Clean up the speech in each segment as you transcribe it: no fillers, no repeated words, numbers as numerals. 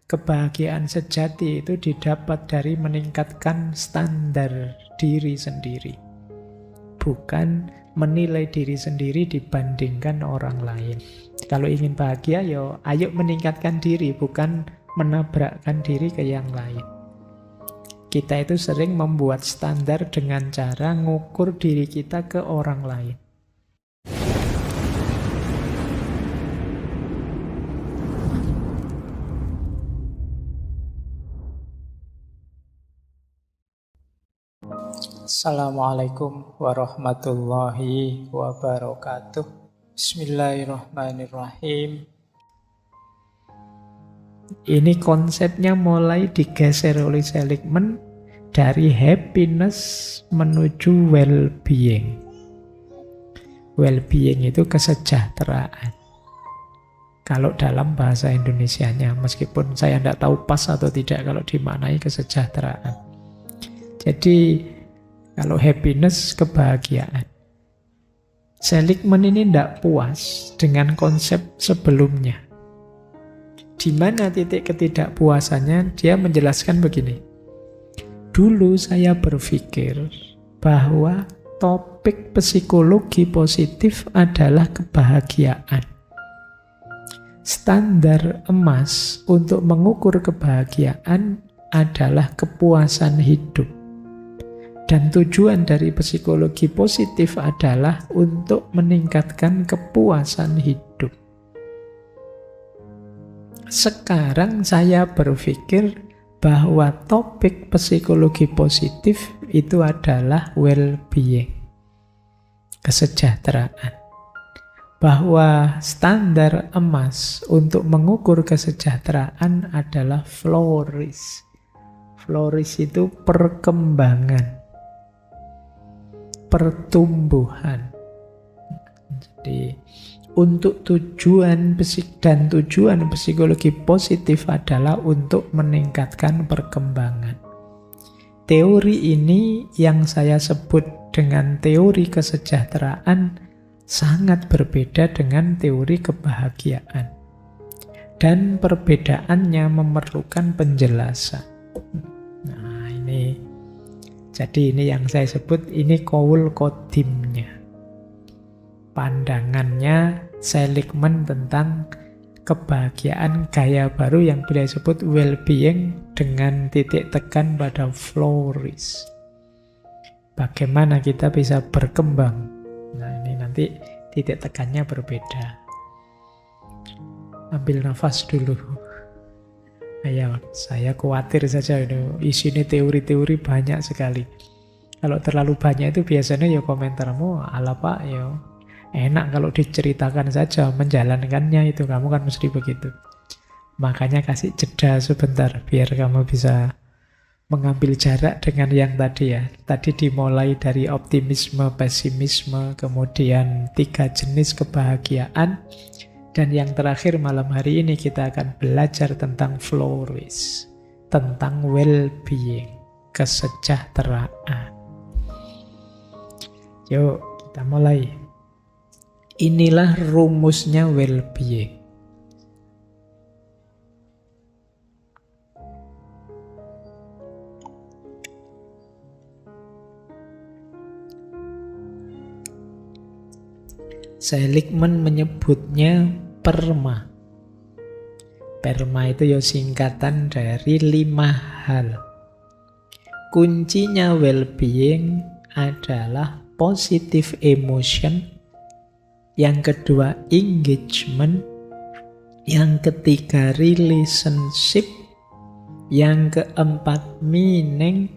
Kebahagiaan sejati itu didapat dari meningkatkan standar diri sendiri. Bukan menilai diri sendiri dibandingkan orang lain. Kalau ingin bahagia, ya ayo meningkatkan diri, bukan menabrakkan diri ke yang lain. Kita itu sering membuat standar dengan cara ngukur diri kita ke orang lain. Assalamualaikum warahmatullahi wabarakatuh. Bismillahirrahmanirrahim. Ini konsepnya mulai digeser oleh Seligman dari happiness menuju well-being. Well-being itu kesejahteraan. Kalau dalam bahasa Indonesianya, meskipun saya tidak tahu pas atau tidak kalau dimaknai kesejahteraan. Jadi kalau happiness, kebahagiaan. Seligman ini tidak puas dengan konsep sebelumnya. Di mana titik ketidakpuasannya, dia menjelaskan begini. Dulu saya berpikir bahwa topik psikologi positif adalah kebahagiaan. Standar emas untuk mengukur kebahagiaan adalah kepuasan hidup. Dan tujuan dari psikologi positif adalah untuk meningkatkan kepuasan hidup. Sekarang saya berpikir bahwa topik psikologi positif itu adalah well-being, kesejahteraan. Bahwa standar emas untuk mengukur kesejahteraan adalah flourish. Flourish itu perkembangan, pertumbuhan. Jadi untuk tujuan psikologi positif adalah untuk meningkatkan perkembangan. Teori ini yang saya sebut dengan teori kesejahteraan sangat berbeda dengan teori kebahagiaan. Dan perbedaannya memerlukan penjelasan. Nah, jadi ini yang saya sebut, ini qaul qadimnya. Pandangannya Seligman tentang kebahagiaan gaya baru yang beliau sebut well-being dengan titik tekan pada flourish. Bagaimana kita bisa berkembang? Nah, ini nanti titik tekannya berbeda. Ambil nafas dulu. Ya, saya khawatir saja isinya teori-teori banyak sekali. Kalau terlalu banyak itu biasanya ya komentarmu ala pak ya enak kalau diceritakan saja, menjalankannya itu kamu kan mesti begitu. Makanya kasih jeda sebentar biar kamu bisa mengambil jarak dengan yang tadi ya. Tadi dimulai dari optimisme, pesimisme, kemudian 3 jenis kebahagiaan. Dan yang terakhir malam hari ini kita akan belajar tentang flourish, tentang well-being, kesejahteraan. Yuk, kita mulai. Inilah rumusnya well-being. Seligman menyebutnya PERMA. PERMA itu ya singkatan dari 5 hal. Kuncinya well-being adalah positive emotion, yang kedua engagement, yang ketiga relationship, yang keempat meaning,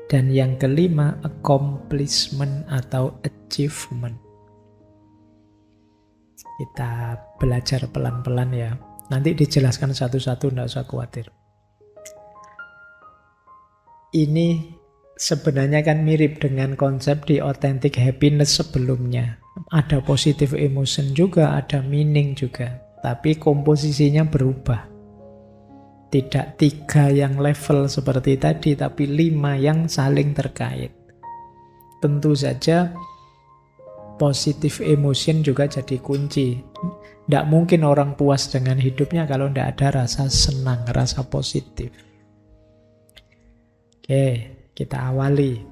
dan yang kelima accomplishment atau achievement. Kita belajar pelan-pelan ya. Nanti dijelaskan satu-satu, tidak usah khawatir. Ini sebenarnya kan mirip dengan konsep di authentic happiness sebelumnya. Ada positive emotion juga, ada meaning juga. Tapi komposisinya berubah. Tidak 3 yang level seperti tadi, tapi 5 yang saling terkait. Tentu saja positive emotion juga jadi kunci. Tidak mungkin orang puas dengan hidupnya kalau tidak ada rasa senang, rasa positif. Oke, kita awali.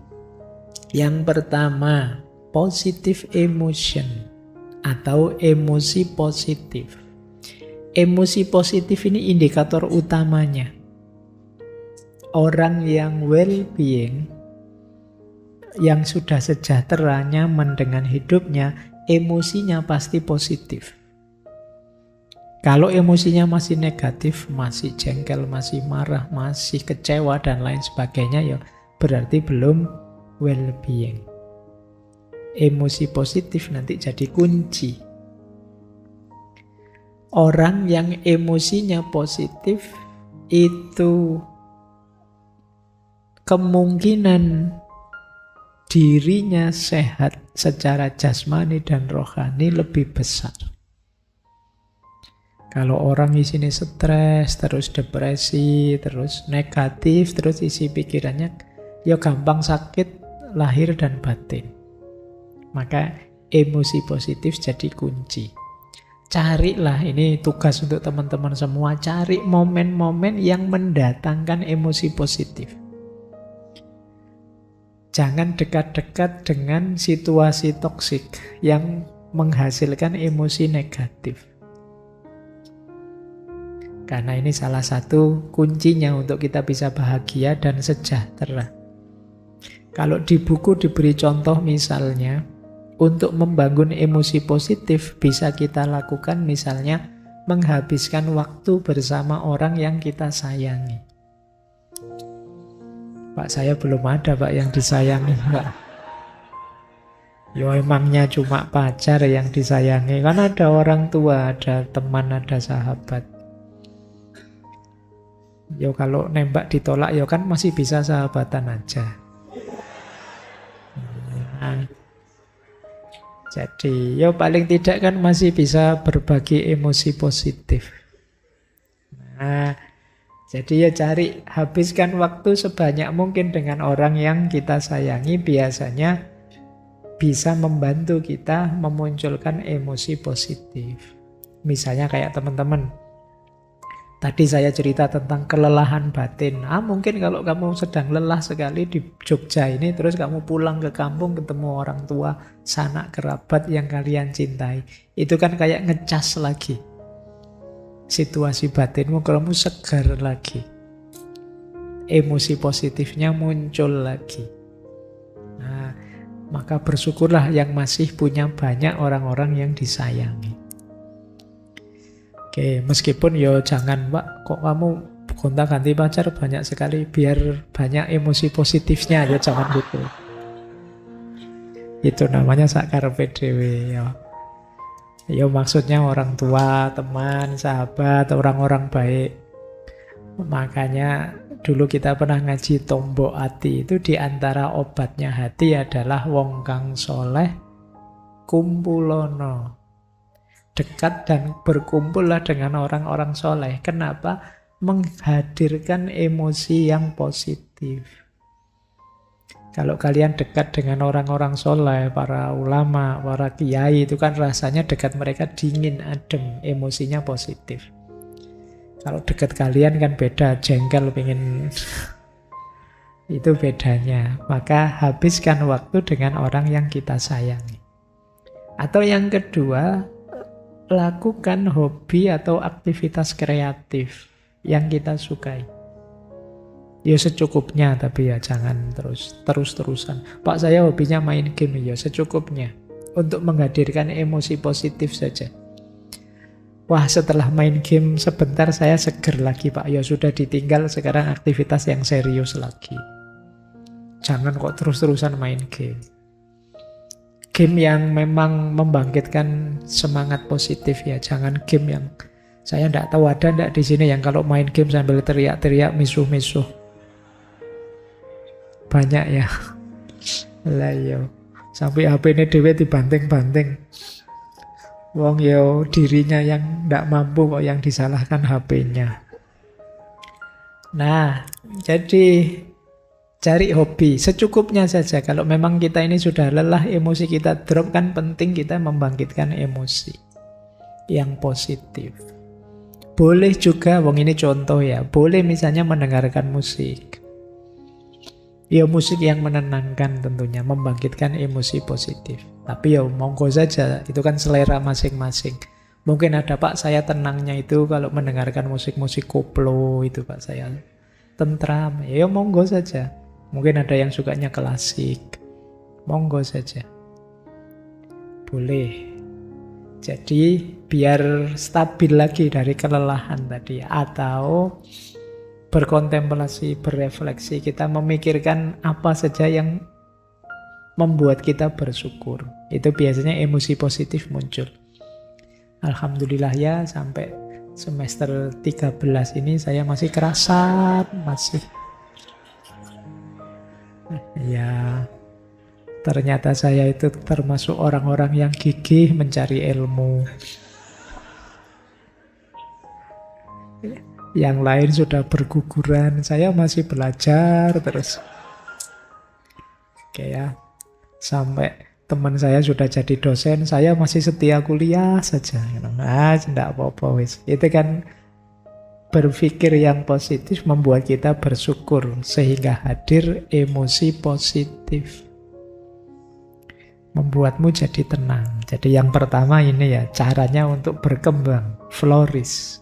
Yang pertama, positive emotion atau emosi positif. Emosi positif ini indikator utamanya. Orang yang well-being, yang sudah sejahtera, nyaman dengan hidupnya, emosinya pasti positif. Kalau emosinya masih negatif, masih jengkel, masih marah, masih kecewa, dan lain sebagainya, ya berarti belum well-being. Emosi positif nanti jadi kunci. Orang yang emosinya positif itu kemungkinan dirinya sehat secara jasmani dan rohani lebih besar. Kalau orang isinya stres, terus depresi, terus negatif, terus isi pikirannya, ya gampang sakit lahir dan batin. Maka emosi positif jadi kunci. Carilah, ini tugas untuk teman-teman semua, cari momen-momen yang mendatangkan emosi positif. Jangan dekat-dekat dengan situasi toksik yang menghasilkan emosi negatif. Karena ini salah satu kuncinya untuk kita bisa bahagia dan sejahtera. Kalau di buku diberi contoh misalnya, untuk membangun emosi positif bisa kita lakukan misalnya menghabiskan waktu bersama orang yang kita sayangi. Pak, saya belum ada Pak yang disayangi Pak. Ya emangnya cuma pacar yang disayangi. Kan ada orang tua, ada teman, ada sahabat. Ya kalau nembak ditolak ya kan masih bisa sahabatan aja. Nah, jadi ya paling tidak kan masih bisa berbagi emosi positif. Nah, jadi ya cari, habiskan waktu sebanyak mungkin dengan orang yang kita sayangi, biasanya bisa membantu kita memunculkan emosi positif. Misalnya kayak teman-teman, tadi saya cerita tentang kelelahan batin. Mungkin kalau kamu sedang lelah sekali di Jogja ini, terus kamu pulang ke kampung ketemu orang tua, sanak kerabat yang kalian cintai. Itu kan kayak ngecas lagi situasi batinmu, kamu segar lagi. Emosi positifnya muncul lagi. Nah, maka bersyukurlah yang masih punya banyak orang-orang yang disayangi. Oke, meskipun ya jangan Pak, kok kamu gonta-ganti pacar banyak sekali, biar banyak emosi positifnya ya, jangan gitu. Itu namanya sakar PDW ya. Ya maksudnya orang tua, teman, sahabat, orang-orang baik. Makanya dulu kita pernah ngaji Tombok Ati, itu diantara obatnya hati adalah wong kang soleh kumpulono. Dekat dan berkumpullah dengan orang-orang soleh. Kenapa? Menghadirkan emosi yang positif. Kalau kalian dekat dengan orang-orang soleh, para ulama, para kiai, itu kan rasanya dekat mereka dingin, adem, emosinya positif. Kalau dekat kalian kan beda, jengkel, pengen itu bedanya. Maka habiskan waktu dengan orang yang kita sayangi. Atau yang kedua, lakukan hobi atau aktivitas kreatif yang kita sukai. Ya secukupnya, tapi ya jangan terus-terusan. Pak, saya hobinya main game, ya secukupnya. Untuk menghadirkan emosi positif saja. Wah, setelah main game sebentar saya seger lagi Pak. Ya sudah, ditinggal, sekarang aktivitas yang serius lagi. Jangan kok terus-terusan main game. Game yang memang membangkitkan semangat positif ya. Jangan game yang, saya tidak tahu ada tidak di sini yang kalau main game sambil teriak-teriak, misuh-misuh. Banyak ya. Lah yo, sampai HP ini dhewe dibanting-banting. Wong yo dirinya yang tidak mampu kok yang disalahkan HP-nya. Nah, jadi cari hobi secukupnya saja. Kalau memang kita ini sudah lelah, emosi kita drop, kan penting kita membangkitkan emosi. yang positif. Boleh juga, wong ini contoh ya, boleh misalnya mendengarkan musik. Ya musik yang menenangkan tentunya, membangkitkan emosi positif. Tapi ya monggo saja, itu kan selera masing-masing. Mungkin ada Pak, saya tenangnya itu kalau mendengarkan musik-musik koplo itu Pak, saya tentram. Ya monggo saja. Mungkin ada yang sukanya klasik. Monggo saja. Boleh. Jadi biar stabil lagi dari kelelahan tadi. Atau berkontemplasi, berefleksi, kita memikirkan apa saja yang membuat kita bersyukur. Itu biasanya emosi positif muncul. Alhamdulillah ya, sampai semester 13 ini saya masih kerasa, masih ya, ternyata saya itu termasuk orang-orang yang gigih mencari ilmu. Yang lain sudah berguguran, saya masih belajar terus. Oke ya, sampai teman saya sudah jadi dosen, saya masih setia kuliah saja. Nah, tidak apa-apa wis. Itu kan berpikir yang positif membuat kita bersyukur sehingga hadir emosi positif. Membuatmu jadi tenang. Jadi yang pertama ini ya, caranya untuk berkembang, flourish.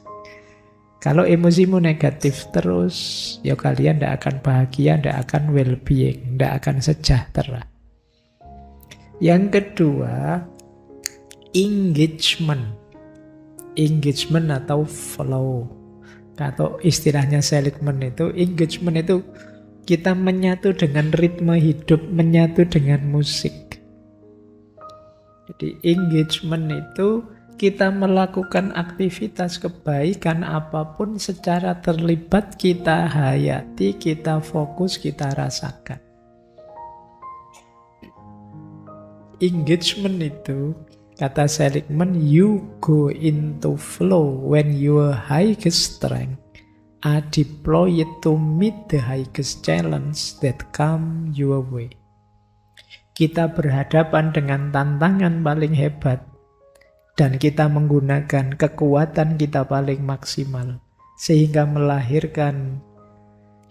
Kalau emosimu negatif terus, ya kalian tidak akan bahagia, tidak akan well-being, tidak akan sejahtera. Yang kedua, engagement. Engagement atau flow. Atau istilahnya seligman itu, engagement itu kita menyatu dengan ritme hidup, menyatu dengan musik. Jadi engagement itu kita melakukan aktivitas kebaikan apapun secara terlibat, kita hayati, kita fokus, kita rasakan. Engagement itu, kata Seligman, you go into flow when your highest strength are deployed to meet the highest challenge that come your way. Kita berhadapan dengan tantangan paling hebat dan kita menggunakan kekuatan kita paling maksimal sehingga melahirkan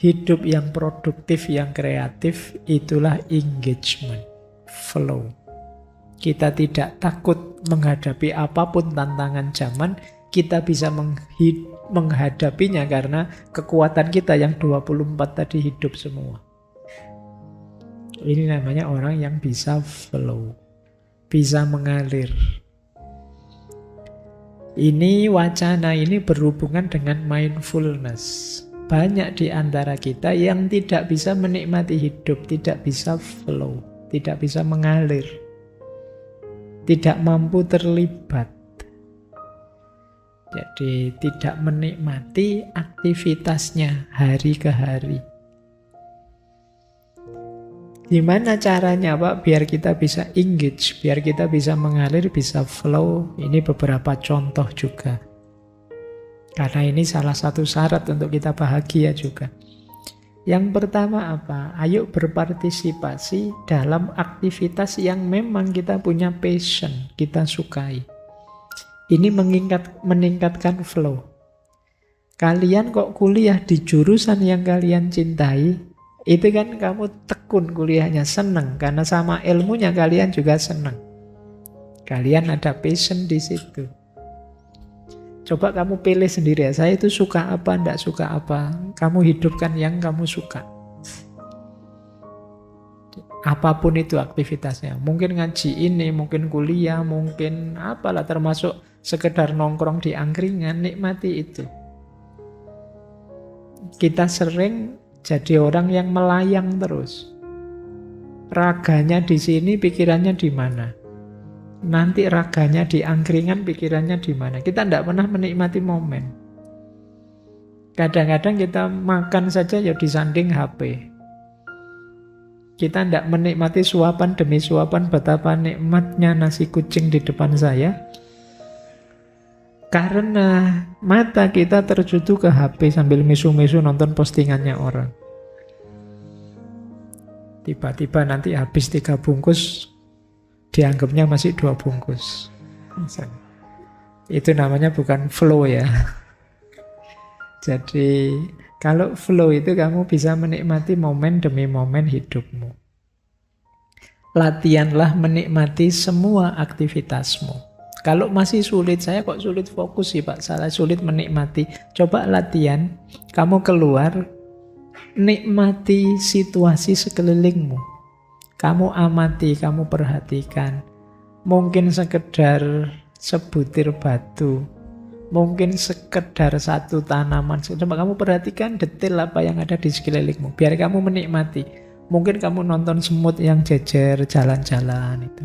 hidup yang produktif, yang kreatif. Itulah engagement, flow. Kita tidak takut menghadapi apapun tantangan zaman, kita bisa menghadapinya karena kekuatan kita yang 24 tadi hidup semua. Ini namanya orang yang bisa flow, bisa mengalir. Ini wacana ini berhubungan dengan mindfulness. Banyak di antara kita yang tidak bisa menikmati hidup, tidak bisa flow, tidak bisa mengalir, tidak mampu terlibat. Jadi tidak menikmati aktivitasnya hari ke hari. Gimana caranya Pak biar kita bisa engage, biar kita bisa mengalir, bisa flow? Ini beberapa contoh juga. Karena ini salah satu syarat untuk kita bahagia juga. Yang pertama apa? Ayo berpartisipasi dalam aktivitas yang memang kita punya passion, kita sukai. Ini meningkatkan flow. Kalian kok kuliah di jurusan yang kalian cintai, itu kan kamu tekun kuliahnya, senang. Karena sama ilmunya kalian juga senang. Kalian ada passion di situ. Coba kamu pilih sendiri ya, saya itu suka apa, tidak suka apa. Kamu hidupkan yang kamu suka. Apapun itu aktivitasnya. Mungkin ngaji ini, mungkin kuliah, mungkin apalah, termasuk sekedar nongkrong di angkringan, nikmati itu. Kita sering jadi orang yang melayang terus. Raganya di sini, pikirannya di mana? Nanti raganya di angkringan, pikirannya di mana? Kita tidak pernah menikmati momen. Kadang-kadang kita makan saja ya disanding HP. Kita tidak menikmati suapan demi suapan betapa nikmatnya nasi kucing di depan saya. Karena mata kita tertuju ke HP sambil misu-misu nonton postingannya orang. Tiba-tiba nanti habis 3 bungkus, dianggapnya masih 2 bungkus. Itu namanya bukan flow ya. Jadi kalau flow itu kamu bisa menikmati momen demi momen hidupmu. Latihanlah menikmati semua aktivitasmu. Kalau masih sulit, saya kok sulit fokus sih Pak, saya sulit menikmati. Coba latihan, kamu keluar, nikmati situasi sekelilingmu. Kamu amati, kamu perhatikan. Mungkin sekedar sebutir batu, mungkin sekedar satu tanaman. Coba kamu perhatikan detail apa yang ada di sekelilingmu, biar kamu menikmati. Mungkin kamu nonton semut yang jejer jalan-jalan itu.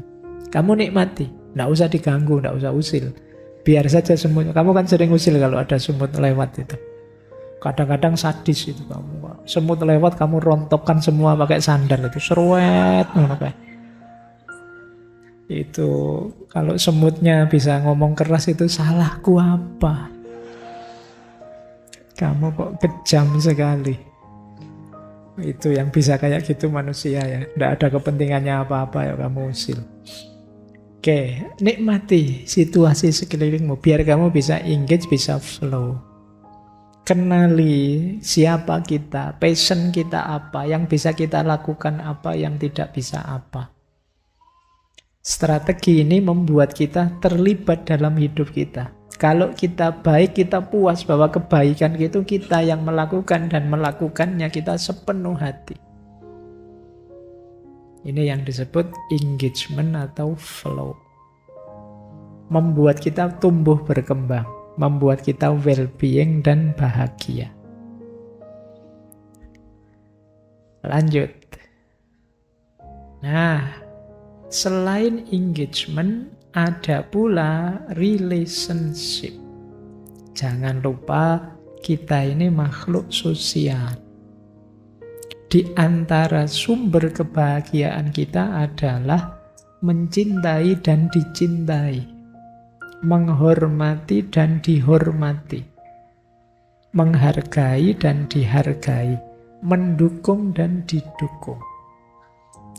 Kamu nikmati, nggak usah diganggu, nggak usah usil. Biar saja semut. Kamu kan sering usil kalau ada semut lewat itu. Kadang-kadang sadis itu kamu. Semut lewat kamu rontokkan semua pakai sandal itu. Seruet. Itu kalau semutnya bisa ngomong keras itu salahku apa? Kamu kok kejam sekali. Itu yang bisa kayak gitu manusia ya. Tidak ada kepentingannya apa-apa ya kamu usil. Oke, nikmati situasi sekelilingmu biar kamu bisa engage, bisa flow. Kenali siapa kita, passion kita apa, yang bisa kita lakukan apa, yang tidak bisa apa. Strategi ini membuat kita terlibat dalam hidup kita. Kalau kita baik, kita puas bahwa kebaikan itu kita yang melakukan dan melakukannya kita sepenuh hati. Ini yang disebut engagement atau flow. Membuat kita tumbuh berkembang, membuat kita well-being dan bahagia. Lanjut. Nah, selain engagement, ada pula relationship. Jangan lupa kita ini makhluk sosial. Di antara sumber kebahagiaan kita adalah mencintai dan dicintai, menghormati dan dihormati, menghargai dan dihargai, mendukung dan didukung.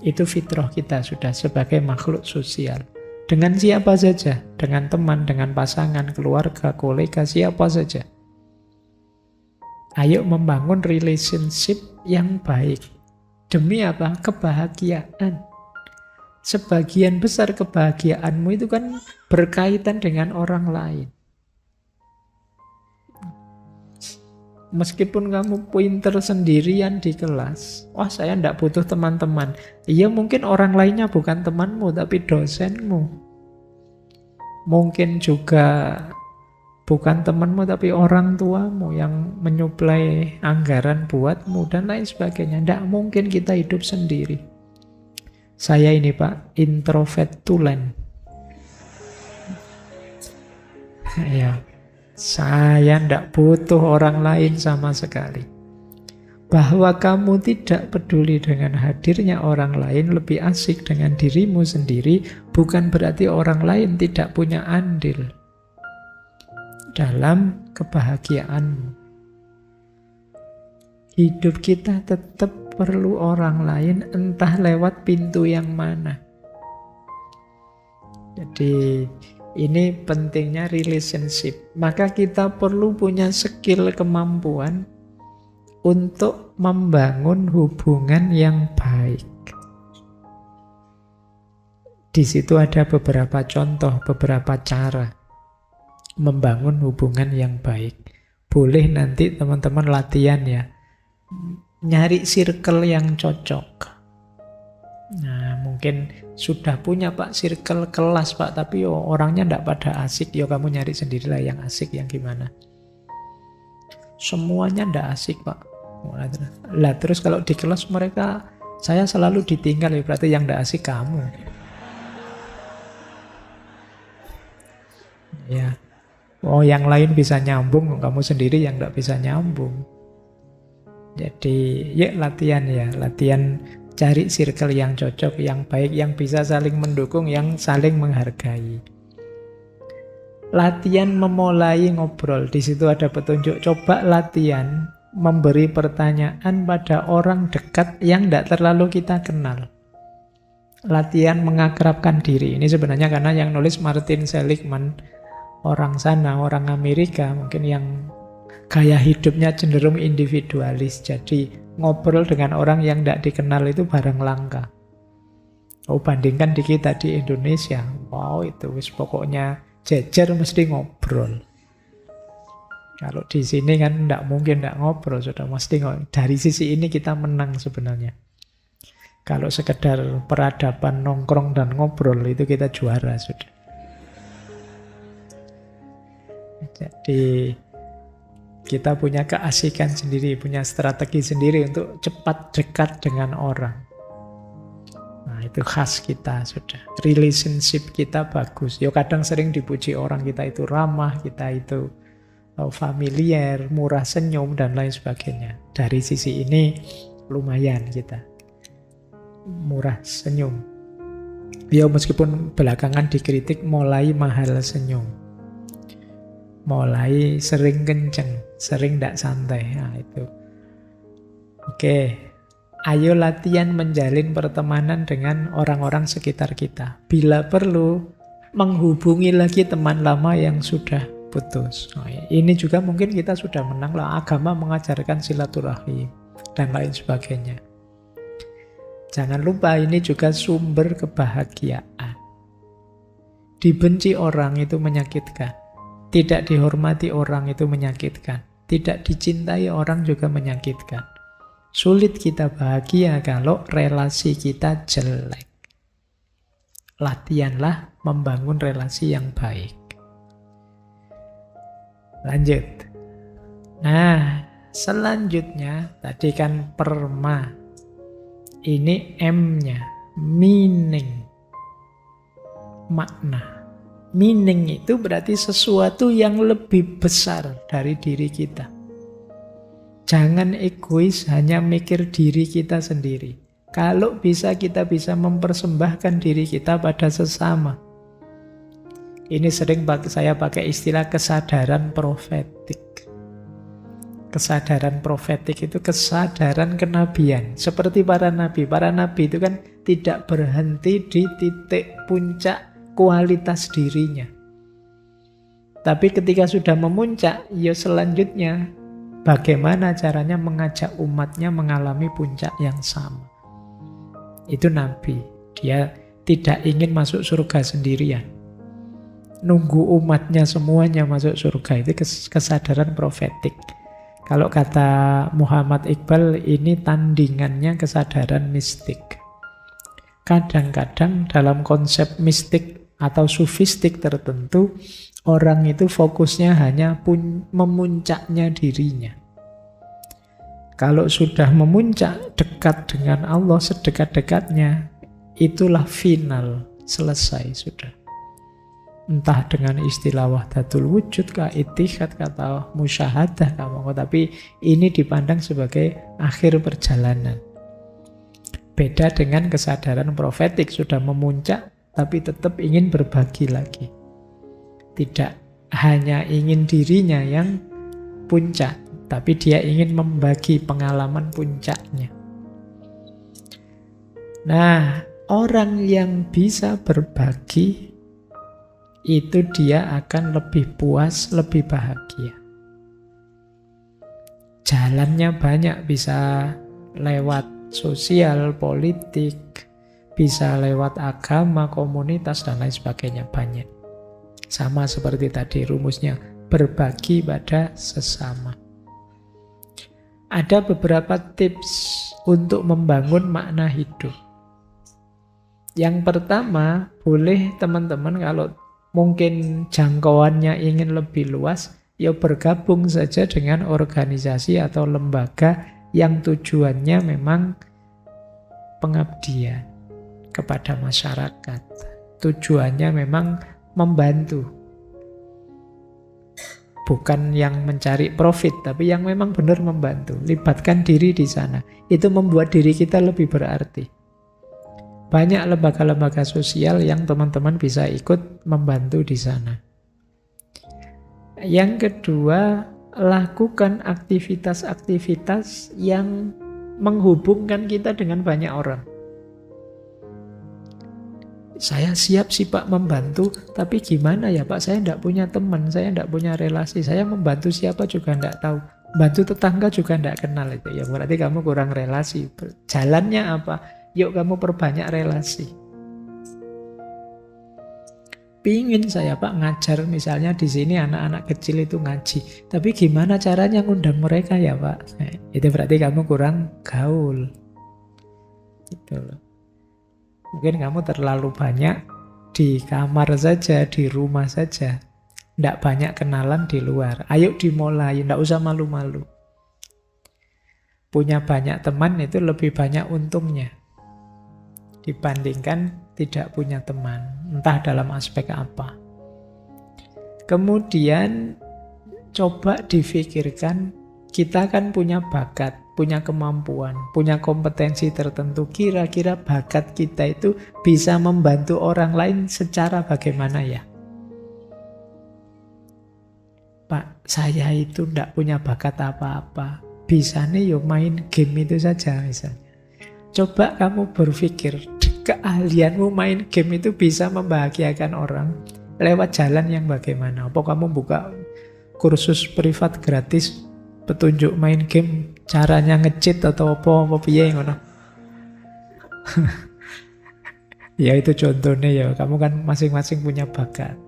Itu fitrah kita sudah sebagai makhluk sosial. Dengan siapa saja, dengan teman, dengan pasangan, keluarga, kolega, siapa saja. Ayo membangun relationship yang baik. Demi apa? Kebahagiaan. Sebagian besar kebahagiaanmu itu kan berkaitan dengan orang lain. Meskipun kamu pinter sendirian di kelas, wah saya tidak butuh teman-teman. Iya mungkin orang lainnya bukan temanmu, tapi dosenmu. Mungkin juga bukan temanmu, tapi orang tuamu yang menyuplai anggaran buatmu, dan lain sebagainya. Tidak mungkin kita hidup sendiri. Saya ini Pak, introvert tulen. Ya. Saya tidak butuh orang lain sama sekali. Bahwa kamu tidak peduli dengan hadirnya orang lain, lebih asik dengan dirimu sendiri, bukan berarti orang lain tidak punya andil dalam kebahagiaanmu. Hidup kita tetap perlu orang lain, entah lewat pintu yang mana. Jadi ini pentingnya relationship. Maka kita perlu punya skill, kemampuan untuk membangun hubungan yang baik. Di situ ada beberapa contoh, beberapa cara membangun hubungan yang baik. Boleh nanti teman-teman latihan ya. Nyari circle yang cocok. Nah, mungkin sudah punya Pak circle kelas Pak, tapi orangnya tidak pada asik. Kamu nyari sendirilah yang asik, yang gimana. Semuanya tidak asik Pak. Lah terus kalau di kelas mereka, saya selalu ditinggal, ya berarti yang tidak asik kamu. Ya. Oh yang lain bisa nyambung, kamu sendiri yang tidak bisa nyambung. Jadi ya latihan ya, latihan cari circle yang cocok, yang baik, yang bisa saling mendukung, yang saling menghargai. Latihan memulai ngobrol, di situ ada petunjuk. Coba latihan memberi pertanyaan pada orang dekat yang tidak terlalu kita kenal. Latihan mengakrabkan diri. Ini sebenarnya karena yang nulis Martin Seligman. orang sana, orang Amerika mungkin yang gaya hidupnya cenderung individualis. Jadi ngobrol dengan orang yang tidak dikenal itu barang langka. Oh, bandingkan di kita di Indonesia, wow itu wis pokoknya jejer mesti ngobrol. Kalau di sini kan tidak mungkin tidak ngobrol, sudah mesti ngobrol. Dari sisi ini kita menang sebenarnya. Kalau sekedar peradaban nongkrong dan ngobrol itu kita juara sudah. Jadi kita punya keasikan sendiri, punya strategi sendiri untuk cepat dekat dengan orang. Nah, itu khas kita sudah. Relationship kita bagus. Ya kadang sering dipuji orang kita itu ramah, kita itu familiar, murah senyum, dan lain sebagainya. Dari sisi ini lumayan kita. Murah senyum. Ya meskipun belakangan dikritik mulai mahal senyum. Mulai sering kenceng, sering tidak santai. Nah, itu. Oke. Ayo latihan menjalin pertemanan dengan orang-orang sekitar kita. Bila perlu, menghubungi lagi teman lama yang sudah putus. Oh, ini juga mungkin kita sudah menang lah. Agama mengajarkan silaturahim dan lain sebagainya. Jangan lupa ini juga sumber kebahagiaan. Dibenci orang itu menyakitkan. Tidak dihormati orang itu menyakitkan. Tidak dicintai orang juga menyakitkan. Sulit kita bahagia kalau relasi kita jelek. Latihanlah membangun relasi yang baik. Lanjut. Nah, selanjutnya tadi kan perma. Ini M-nya, meaning. Makna. Meaning itu berarti sesuatu yang lebih besar dari diri kita. Jangan egois hanya mikir diri kita sendiri. Kalau bisa kita bisa mempersembahkan diri kita pada sesama. Ini sering saya pakai istilah kesadaran profetik. Kesadaran profetik itu kesadaran kenabian. Seperti para nabi. Para nabi itu kan tidak berhenti di titik puncak kualitas dirinya. Tapi ketika sudah memuncak, ya selanjutnya bagaimana caranya mengajak umatnya mengalami puncak yang sama. Itu Nabi. Dia tidak ingin masuk surga sendirian. Nunggu umatnya semuanya masuk surga. Itu kesadaran profetik. Kalau kata Muhammad Iqbal, ini tandingannya kesadaran mistik. Kadang-kadang dalam konsep mistik atau sufistik tertentu, orang itu fokusnya hanya memuncaknya dirinya. Kalau sudah memuncak dekat dengan Allah sedekat-dekatnya, itulah final, selesai sudah. Entah dengan istilah wahdatul wujud, kah ittihad, kata musyahadah, tapi ini dipandang sebagai akhir perjalanan. Beda dengan kesadaran profetik, sudah memuncak tapi tetap ingin berbagi lagi. Tidak hanya ingin dirinya yang puncak, tapi dia ingin membagi pengalaman puncaknya. Nah, orang yang bisa berbagi, itu dia akan lebih puas, lebih bahagia. Jalannya banyak, bisa lewat sosial, politik, bisa lewat agama, komunitas, dan lain sebagainya, banyak. Sama seperti tadi rumusnya, berbagi pada sesama. Ada beberapa tips untuk membangun makna hidup. Yang pertama, boleh teman-teman kalau mungkin jangkauannya ingin lebih luas, ya bergabung saja dengan organisasi atau lembaga yang tujuannya memang pengabdian kepada masyarakat. Tujuannya memang membantu. Bukan yang mencari profit, tapi yang memang benar membantu. Libatkan diri di sana. Itu membuat diri kita lebih berarti. Banyak lembaga-lembaga sosial yang teman-teman bisa ikut membantu di sana. Yang kedua, lakukan aktivitas-aktivitas yang menghubungkan kita dengan banyak orang. Saya siap sih Pak membantu, tapi gimana ya Pak, saya tidak punya teman, saya tidak punya relasi, saya membantu siapa juga tidak tahu. Bantu tetangga juga tidak kenal itu. Ya berarti kamu kurang relasi. Jalannya apa? Yuk kamu perbanyak relasi. Pingin saya Pak ngajar misalnya di sini anak-anak kecil itu ngaji. Tapi gimana caranya ngundang mereka ya Pak? Nah, itu berarti kamu kurang gaul. Gitu loh. Mungkin kamu terlalu banyak di kamar saja, di rumah saja. Tidak banyak kenalan di luar. Ayo dimulai, tidak usah malu-malu. Punya banyak teman itu lebih banyak untungnya dibandingkan tidak punya teman, entah dalam aspek apa. Kemudian coba difikirkan, kita kan punya bakat, punya kemampuan, punya kompetensi tertentu. Kira-kira bakat kita itu bisa membantu orang lain secara bagaimana ya? Pak, saya itu tidak punya bakat apa-apa. Bisanya yo main game itu saja misalnya. Coba kamu berpikir, keahlianmu main game itu bisa membahagiakan orang lewat jalan yang bagaimana? Apa kamu buka kursus privat gratis, petunjuk main game, caranya nge-cheat atau apa piye ngono? Ya itu contohnya ya, kamu kan masing-masing punya bakat,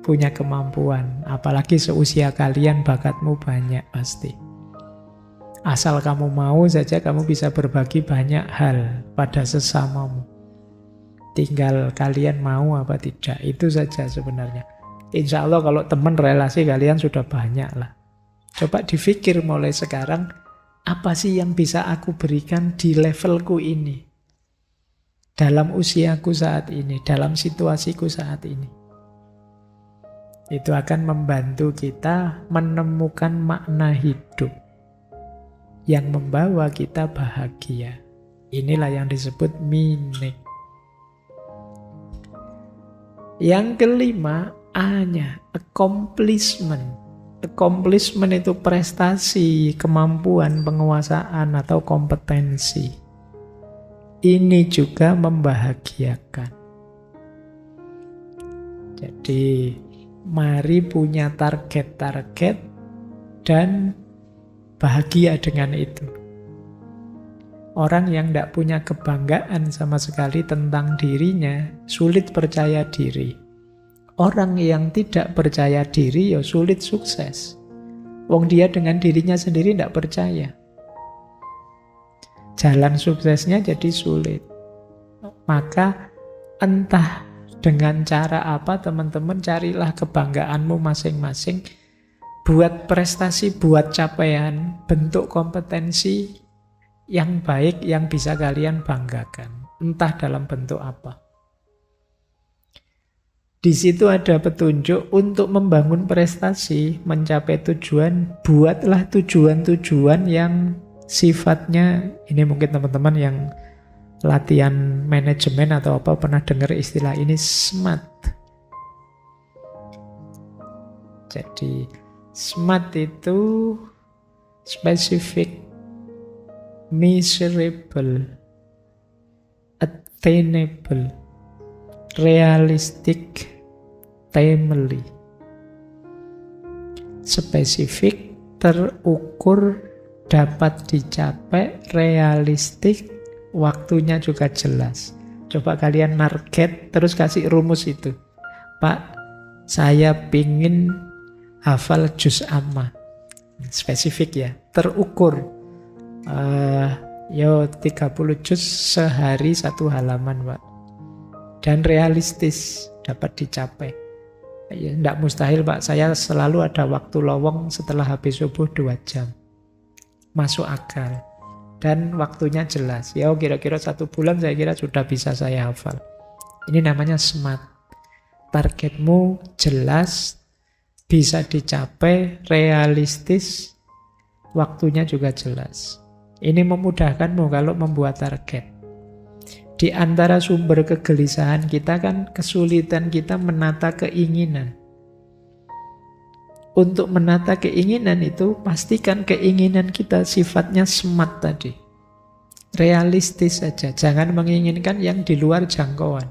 punya kemampuan, apalagi seusia kalian bakatmu banyak pasti. Asal kamu mau saja kamu bisa berbagi banyak hal pada sesamamu. Tinggal kalian mau apa tidak, itu saja sebenarnya. Insya Allah kalau teman relasi kalian sudah banyak lah. Coba dipikir mulai sekarang, apa sih yang bisa aku berikan di levelku ini? Dalam usiaku saat ini, dalam situasiku saat ini. Itu akan membantu kita menemukan makna hidup yang membawa kita bahagia. Inilah yang disebut meaning. Yang kelima, A-nya, accomplishment. Accomplishment itu prestasi, kemampuan, penguasaan, atau kompetensi. Ini juga membahagiakan. Jadi, mari punya target-target dan bahagia dengan itu. Orang yang tidak punya kebanggaan sama sekali tentang dirinya, sulit percaya diri. Orang yang tidak percaya diri, ya sulit sukses. Wong dia dengan dirinya sendiri tidak percaya. Jalan suksesnya jadi sulit. Maka entah dengan cara apa teman-teman carilah kebanggaanmu masing-masing. Buat prestasi, buat capaian, bentuk kompetensi yang baik yang bisa kalian banggakan. Entah dalam bentuk apa. Di situ ada petunjuk untuk membangun prestasi, mencapai tujuan. Buatlah tujuan-tujuan yang sifatnya, ini mungkin teman-teman yang latihan manajemen atau apa pernah dengar istilah ini, SMART. Jadi SMART itu specific, measurable, attainable, realistic, timely. Spesifik, terukur, dapat dicapai, realistik, waktunya juga jelas. Coba kalian target, terus kasih rumus itu. Pak, saya pingin hafal juz amma. Spesifik ya, terukur. 30 juz sehari 1 halaman, Pak. Dan realistis, dapat dicapai. Ya, tidak mustahil, Pak. Saya selalu ada waktu lowong setelah habis subuh 2 jam. Masuk akal. Dan waktunya jelas. Ya, kira-kira 1 bulan saya kira sudah bisa saya hafal. Ini namanya SMART. Targetmu jelas, bisa dicapai, realistis, waktunya juga jelas. Ini memudahkanmu kalau membuat target. Di antara sumber kegelisahan kita kan kesulitan kita menata keinginan. Untuk menata keinginan itu, pastikan keinginan kita sifatnya SMART tadi. Realistis saja, jangan menginginkan yang di luar jangkauan.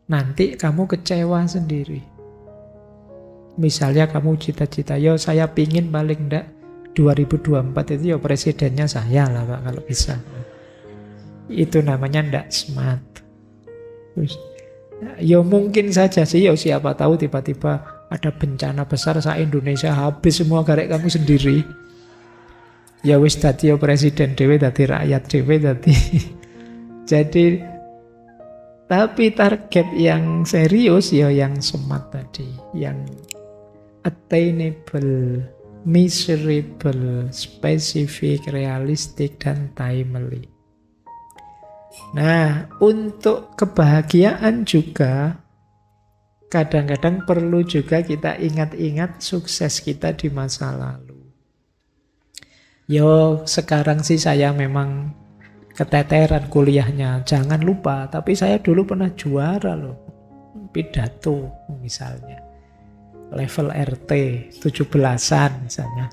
Nanti kamu kecewa sendiri. Misalnya kamu cita-cita, yo saya pingin paling enggak 2024 itu ya presidennya saya lah Pak, kalau bisa. Itu namanya enggak smart. Terus, ya mungkin saja sih, ya siapa tahu tiba-tiba ada bencana besar se-Indonesia habis semua garek kamu sendiri. Ya wis dadi ya presiden dhewe, dadi rakyat dhewe, dadi. Jadi tapi target yang serius ya yang smart tadi, yang attainable, measurable, specific, realistic, dan timely. Nah, untuk kebahagiaan juga kadang-kadang perlu juga kita ingat-ingat sukses kita di masa lalu. Yo, sekarang sih saya memang keteteran kuliahnya. Jangan lupa, tapi saya dulu pernah juara loh. Pidato misalnya. Level RT 17-an misalnya.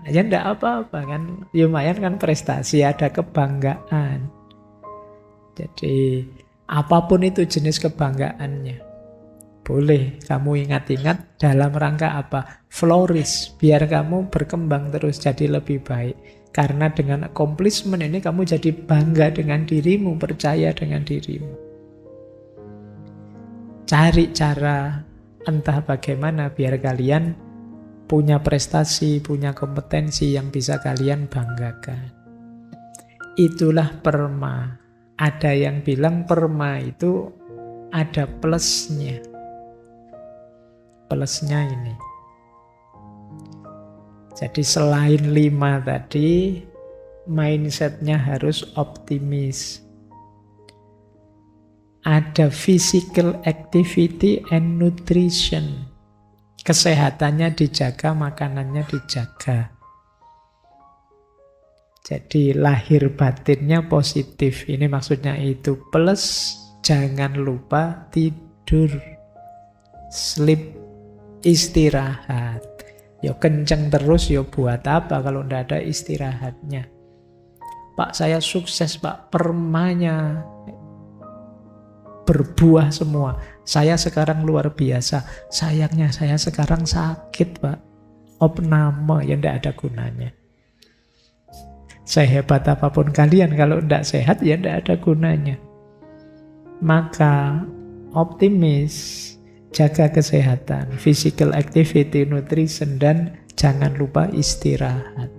Ya enggak apa-apa kan. Lumayan kan prestasi, ada kebanggaan. Jadi apapun itu jenis kebanggaannya. Boleh kamu ingat-ingat dalam rangka apa? Flourish, biar kamu berkembang terus jadi lebih baik. Karena dengan accomplishment ini kamu jadi bangga dengan dirimu, percaya dengan dirimu. Cari cara entah bagaimana biar kalian punya prestasi, punya kompetensi yang bisa kalian banggakan. Itulah perma. Ada yang bilang perma itu ada plusnya. Plusnya ini. Jadi selain 5 tadi, mindsetnya harus optimis. Ada physical activity and nutrition. Kesehatannya dijaga, makanannya dijaga. Jadi lahir batinnya positif. Ini maksudnya itu. Plus jangan lupa tidur. Sleep, istirahat. Ya kenceng terus, ya buat apa kalau tidak ada istirahatnya. Pak, saya sukses Pak, permanya berbuah semua. Saya sekarang luar biasa. Sayangnya saya sekarang sakit Pak. Opname, ya tidak ada gunanya. Sehebat apapun kalian, kalau tidak sehat ya tidak ada gunanya. Maka optimis, jaga kesehatan, physical activity, nutrition, dan jangan lupa istirahat.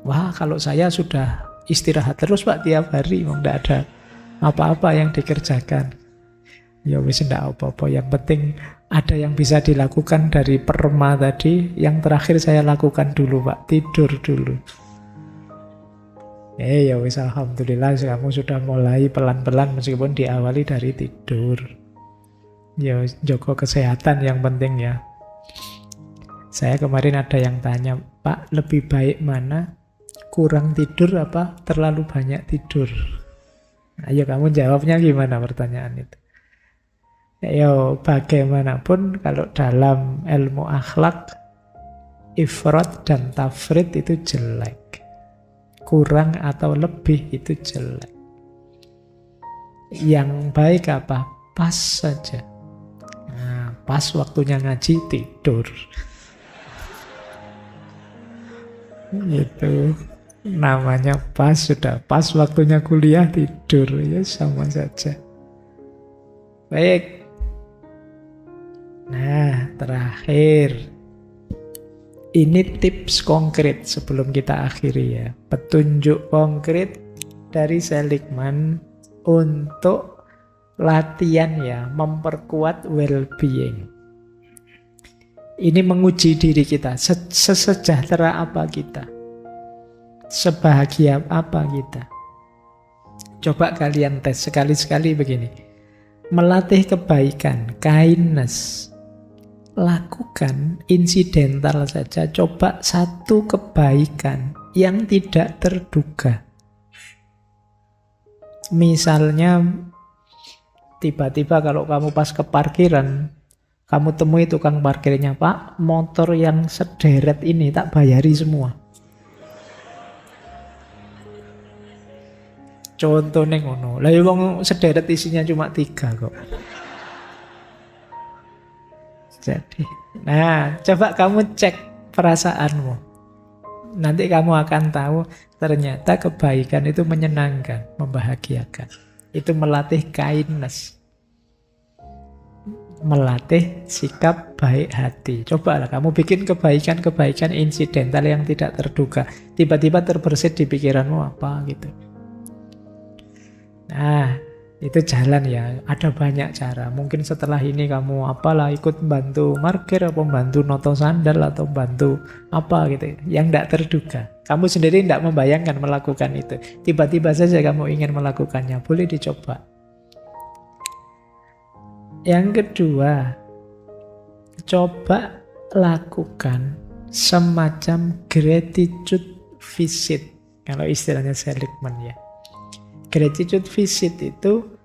Wah, kalau saya sudah istirahat terus Pak tiap hari, tidak ada apa-apa yang dikerjakan. Ya wis ndak apa-apa, yang penting ada yang bisa dilakukan dari perma tadi. Yang terakhir saya lakukan dulu Pak, tidur dulu. Ya wis alhamdulillah kamu sudah mulai pelan-pelan meskipun diawali dari tidur. Ya jaga kesehatan yang penting ya. Saya kemarin ada yang tanya, Pak lebih baik mana? Kurang tidur apa terlalu banyak tidur? Ayo kamu jawabnya gimana pertanyaan itu? Ya bagaimanapun kalau dalam ilmu akhlak ifrat dan tafrid itu jelek. Kurang atau lebih itu jelek. Yang baik apa? Pas saja. Nah, pas waktunya ngaji tidur. Itu namanya pas, sudah pas waktunya kuliah tidur, ya sama saja. Baik. Nah, terakhir. Ini tips konkret sebelum kita akhiri ya. Petunjuk konkret dari Seligman untuk latihan ya, memperkuat well-being. Ini menguji diri kita, sesejahtera apa kita, sebahagia apa kita. Coba kalian tes sekali-sekali begini. Melatih kebaikan, kindness. Lakukan insidental saja, coba satu kebaikan yang tidak terduga. Misalnya tiba-tiba kalau kamu pas ke parkiran, kamu temui tukang parkirnya, Pak, motor yang sederet ini tak bayari semua. Contohnya ngono. Lah wong sederet isinya cuma 3 kok. Jadi, nah, coba kamu cek perasaanmu. Nanti kamu akan tahu ternyata kebaikan itu menyenangkan, membahagiakan. Itu melatih kindness, melatih sikap baik hati. Cobalah kamu bikin kebaikan-kebaikan insidental yang tidak terduga. Tiba-tiba terbersit di pikiranmu apa gitu. Nah, itu jalan ya. Ada banyak cara. Mungkin setelah ini kamu apalah ikut bantu markir, atau bantu noto sandal, atau bantu apa gitu. Yang tidak terduga. Kamu sendiri tidak membayangkan melakukan itu. Tiba-tiba saja kamu ingin melakukannya. Boleh dicoba. Yang kedua, coba lakukan semacam gratitude visit. Kalau istilahnya Seligman ya. Gratitude visit itu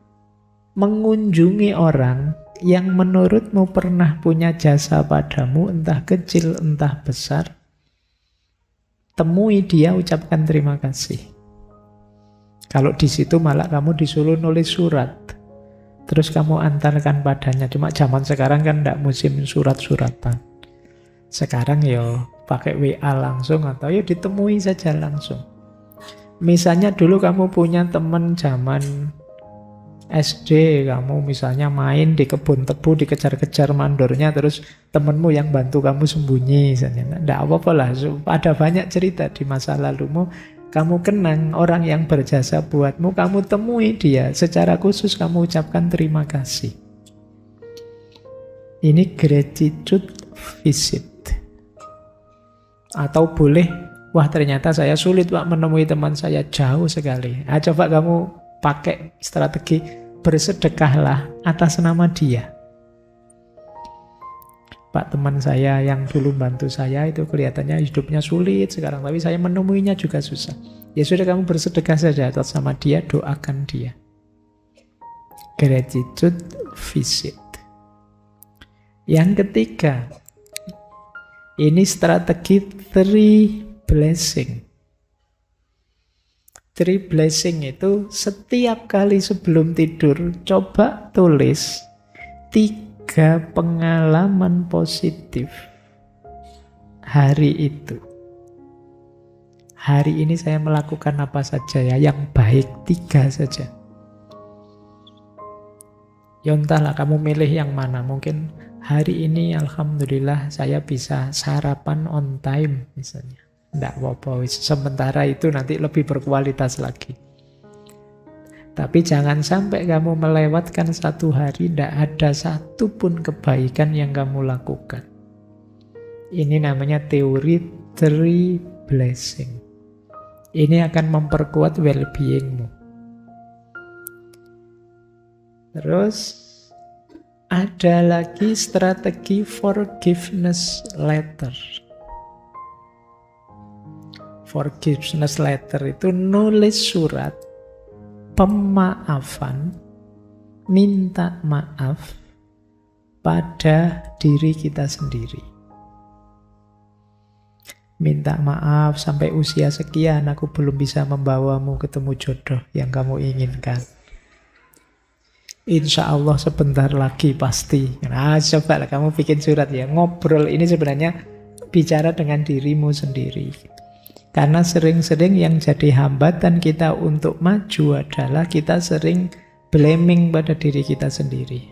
mengunjungi orang yang menurutmu pernah punya jasa padamu, entah kecil, entah besar. Temui dia, ucapkan terima kasih. Kalau di situ malah kamu disuruh nulis surat, terus kamu antarkan padanya. Cuma zaman sekarang kan tidak musim surat-suratan. Sekarang ya pakai WA langsung atau ya ditemui saja langsung. Misalnya dulu kamu punya teman zaman SD, kamu misalnya main di kebun tebu, dikejar-kejar mandornya, terus temenmu yang bantu kamu sembunyi misalnya. Tidak apa-apa lah, ada banyak cerita di masa lalumu. Kamu kenang orang yang berjasa buatmu, kamu temui dia, secara khusus kamu ucapkan terima kasih. Ini gratitude visit. Atau boleh, wah ternyata saya sulit Pak menemui teman saya, jauh sekali. Nah, coba kamu pakai strategi bersedekahlah atas nama dia. Pak, teman saya yang dulu bantu saya itu kelihatannya hidupnya sulit sekarang, tapi saya menemuinya juga susah. Ya sudah, kamu bersedekah saja atas nama dia, doakan dia. Gratitude visit. Yang ketiga, ini strategi 3 blessing. 3 blessing itu setiap kali sebelum tidur, coba tulis 3 pengalaman positif hari itu. Hari ini saya melakukan apa saja ya, yang baik 3 saja. Ya entahlah kamu milih yang mana. Mungkin hari ini alhamdulillah saya bisa sarapan on time misalnya. Tidak apa-apa, sementara itu nanti lebih berkualitas lagi. Tapi jangan sampai kamu melewatkan satu hari tidak ada satupun kebaikan yang kamu lakukan. Ini namanya teori 3 blessing. Ini akan memperkuat well-beingmu. Terus ada lagi strategi forgiveness letter. Forgiveness letter itu nulis surat pemaafan, minta maaf pada diri kita sendiri. Minta maaf sampai usia sekian aku belum bisa membawamu ketemu jodoh yang kamu inginkan. Insya Allah sebentar lagi pasti. Nah, coba lah kamu bikin surat ya. Ngobrol ini sebenarnya bicara dengan dirimu sendiri. Karena sering-sering yang jadi hambatan kita untuk maju adalah kita sering blaming pada diri kita sendiri.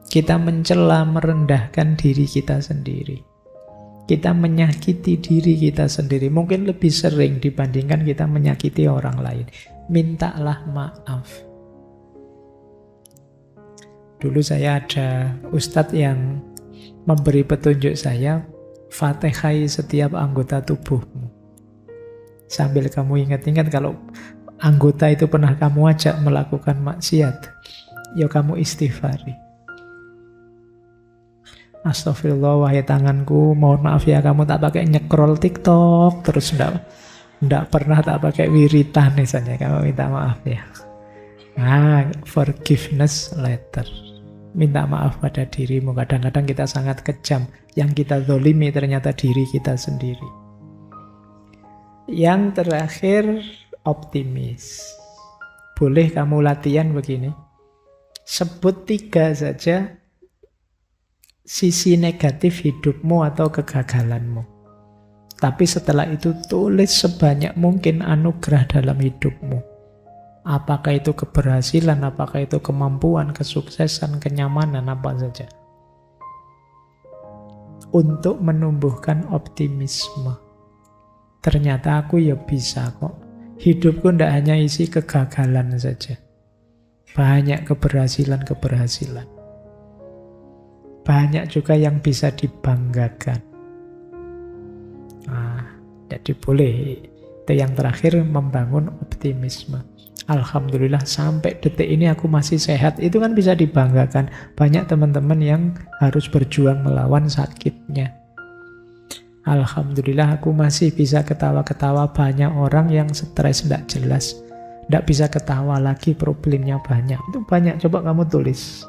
Kita mencela, merendahkan diri kita sendiri. Kita menyakiti diri kita sendiri. Mungkin lebih sering dibandingkan kita menyakiti orang lain. Mintalah maaf. Dulu saya ada ustadz yang memberi petunjuk saya, fatihai setiap anggota tubuhmu. Sambil kamu ingat-ingat kalau anggota itu pernah kamu ajak melakukan maksiat, ya kamu istighfari. Astagfirullah, wahai tanganku, mohon maaf ya kamu tak pakai nyekrol TikTok, terus enggak pernah tak pakai wiritan misalnya, kamu minta maaf ya. Nah, forgiveness letter. Minta maaf pada dirimu. Kadang-kadang kita sangat kejam. Yang kita zolimi ternyata diri kita sendiri. Yang terakhir, optimis. Boleh kamu latihan begini. Sebut 3 saja sisi negatif hidupmu atau kegagalanmu. Tapi setelah itu tulis sebanyak mungkin anugerah dalam hidupmu. Apakah itu keberhasilan, apakah itu kemampuan, kesuksesan, kenyamanan, apa saja. Untuk menumbuhkan optimisme. Ternyata aku ya bisa kok. Hidupku tidak hanya isi kegagalan saja. Banyak keberhasilan-keberhasilan. Banyak juga yang bisa dibanggakan. Jadi boleh. Itu yang terakhir, membangun optimisme. Alhamdulillah sampai detik ini aku masih sehat. Itu kan bisa dibanggakan. Banyak teman-teman yang harus berjuang melawan sakitnya. Alhamdulillah aku masih bisa ketawa-ketawa. Banyak orang yang stres, tidak jelas. Tidak bisa ketawa lagi, problemnya banyak. Itu banyak, coba kamu tulis.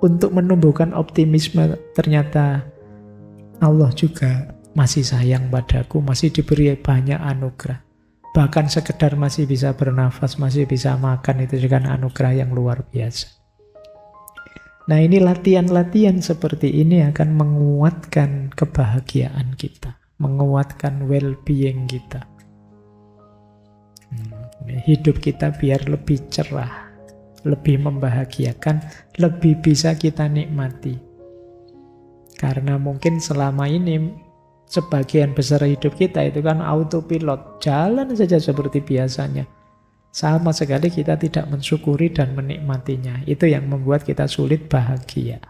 Untuk menumbuhkan optimisme, ternyata Allah juga masih sayang padaku, masih diberi banyak anugerah. Bahkan sekedar masih bisa bernafas, masih bisa makan, itu juga anugerah yang luar biasa. Nah, ini latihan-latihan seperti ini akan menguatkan kebahagiaan kita, menguatkan well-being kita. Hidup kita biar lebih cerah, lebih membahagiakan, lebih bisa kita nikmati. Karena mungkin selama ini sebagian besar hidup kita itu kan autopilot, jalan saja seperti biasanya. Sama sekali kita tidak mensyukuri dan menikmatinya. Itu yang membuat kita sulit bahagia.